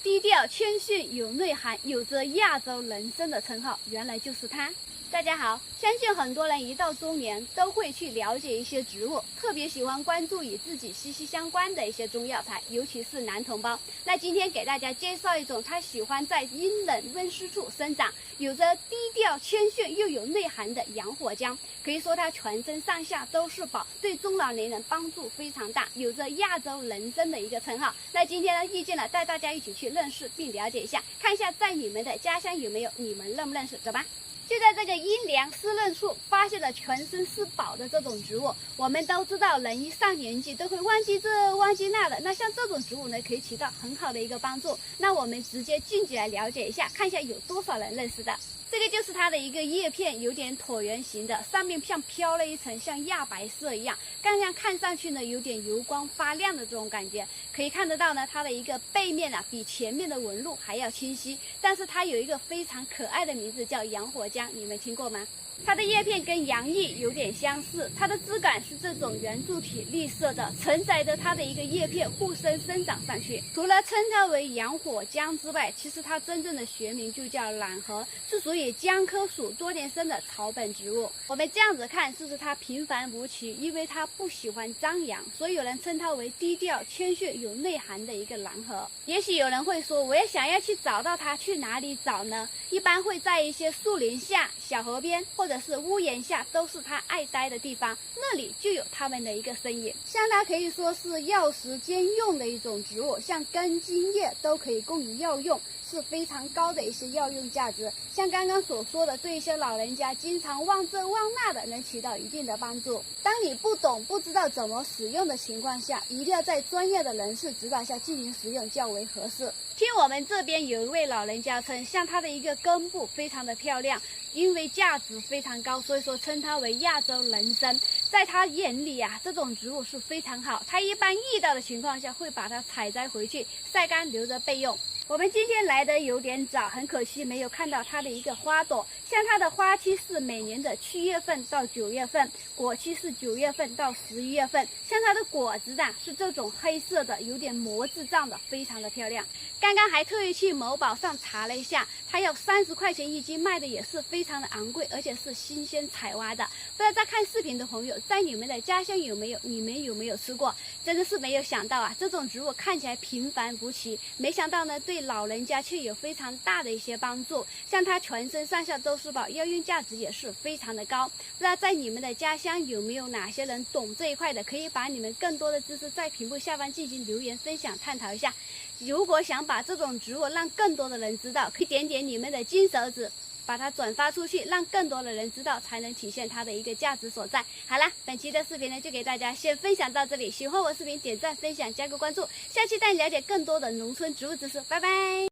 低调谦逊有内涵，有着亚洲人参的称号，原来就是它。大家好，相信很多人一到中年都会去了解一些植物，特别喜欢关注与自己息息相关的一些中药材，尤其是男同胞。那今天给大家介绍一种它喜欢在阴冷温湿处生长，有着低调谦逊又有内涵的洋火姜。可以说它全身上下都是宝，对中老年人帮助非常大，有着亚洲人参的一个称号。那今天呢，意见呢带大家一起去认识并了解一下，看一下在你们的家乡有没有，你们认不认识？走吧。就在这个阴凉湿润处发现了全身是宝的这种植物。我们都知道人一上年纪都会忘记这忘记那的，那像这种植物呢可以起到很好的一个帮助。那我们直接进去来了解一下，看一下有多少人认识的。这个就是它的一个叶片，有点椭圆形的，上面像飘了一层像亚白色一样，刚刚看上去呢有点油光发亮的这种感觉。可以看得到呢，它的一个背面啊比前面的纹路还要清晰，但是它有一个非常可爱的名字叫洋火姜，你们听过吗？它的叶片跟洋芋有点相似，它的枝杆是这种圆柱体绿色的，承载着它的一个叶片互生生长上去。除了称它为洋火姜之外，其实它真正的学名就叫榄核，是属于姜科属多年生的草本植物。我们这样子看，是不是它平凡无奇？因为它不喜欢张扬，所以有人称它为低调谦逊有内涵的一个兰核。也许有人会说，我也想要去找到它，去哪里找呢？一般会在一些树林下、小河边或者是屋檐下，都是它爱待的地方，那里就有它们的一个身影。像它可以说是药食兼用的一种植物，像根茎叶都可以供于药用，是非常高的一些药用价值。像刚刚所说的，对一些老人家经常忘这忘那的，能起到一定的帮助。当你不懂不知道怎么使用的情况下，一定要在专业的人士指导下进行使用较为合适。听我们这边有一位老人家称，像它的一个根部非常的漂亮，因为价值非常高，所以说称它为亚洲人参。在他眼里啊，这种植物是非常好，他一般遇到的情况下会把它采摘回去晒干留着备用。我们今天来的有点早，很可惜没有看到它的一个花朵。像它的花期是每年的7月份到9月份，果期是9月份到11月份。像它的果子啊是这种黑色的，有点模子状的，非常的漂亮。刚刚还特意去某宝上查了一下，它要30块钱一斤，卖的也是非常的昂贵，而且是新鲜采挖的。不知道在看视频的朋友，在你们的家乡有没有？你们有没有吃过？真的是没有想到啊，这种植物看起来平凡无奇，没想到呢对老人家却有非常大的一些帮助。像它全身上下都是宝，药用价值也是非常的高。不知道在你们的家乡有没有哪些人懂这一块的，可以把你们更多的知识在屏幕下方进行留言分享探讨一下。如果想把这种植物让更多的人知道，可以点点你们的金手指，把它转发出去，让更多的人知道，才能体现它的一个价值所在。好了，本期的视频呢就给大家先分享到这里，喜欢我视频点赞分享加个关注，下期带你了解更多的农村植物知识，拜拜。